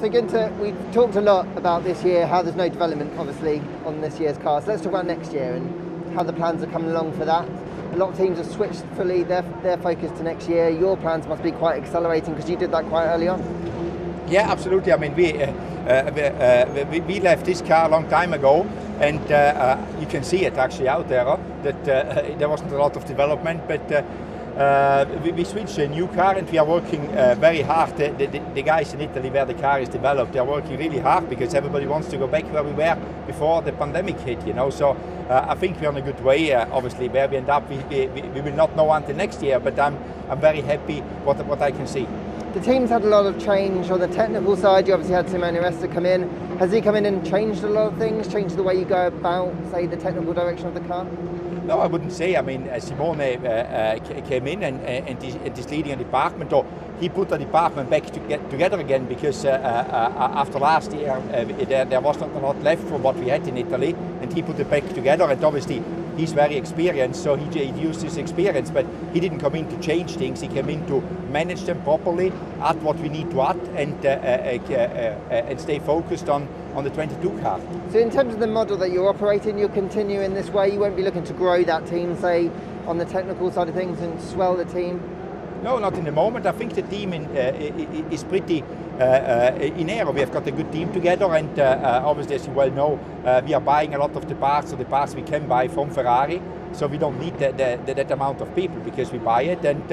So Guenther, we've talked a lot about this year, how there's no development obviously on this year's car. So let's talk about next year and how the plans are coming along for that. A lot of teams have switched fully their focus to next year. Your plans must be quite accelerating because you did that quite early on. Yeah, absolutely. I mean, we left this car a long time ago, and you can see it actually out there that there wasn't a lot of development, but we switched to a new car, and we are working very hard. The guys in Italy where the car is developed, they are working really hard because everybody wants to go back where we were before the pandemic hit, you know. So I think we're on a good way. Obviously, where we end up, we will not know until next year, but I'm very happy what I can see. The team's had a lot of change on the technical side. You obviously had Simone Resta come in. Has he come in and changed a lot of things, changed the way you go about, say, the technical direction of the car? No, I wouldn't say. I mean, Simone came in and is leading a department, or he put the department back together again because after last year there was not a lot left from what we had in Italy, and he put it back together. And obviously he's very experienced, so he used his experience, but he didn't come in to change things. He came in to manage them properly, add what we need to add, and stay focused on the 22 car. So in terms of the model that you're operating, you'll continue in this way? You won't be looking to grow that team, say, on the technical side of things and swell the team? No, not in the moment. I think the team is pretty in air. We have got a good team together, and obviously, as you well know, we are buying a lot of the parts we can buy from Ferrari. So we don't need that amount of people because we buy it, and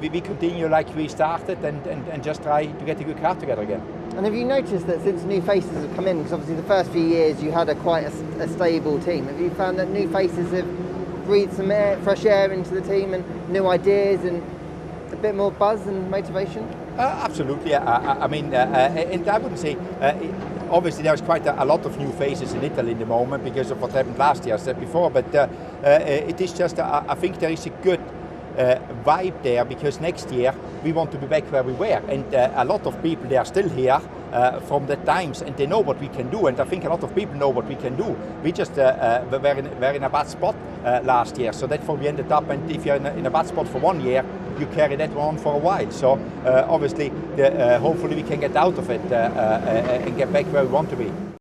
we continue like we started and just try to get a good car together again. And have you noticed that since new faces have come in, because obviously the first few years you had quite a stable team, have you found that new faces have breathed some fresh air into the team and new ideas and a bit more buzz and motivation? Absolutely. I mean, and I wouldn't say, obviously there's quite a lot of new faces in Italy in the moment because of what happened last year, I said before, but it is just, I think there is a good vibe there because next year we want to be back where we were, and a lot of people, they are still here from the times, and they know what we can do, and I think a lot of people know what we can do. We just were in a bad spot last year, so therefore we ended up, and if you're in a bad spot for 1 year, you carry that on for a while. So obviously, hopefully we can get out of it and get back where we want to be.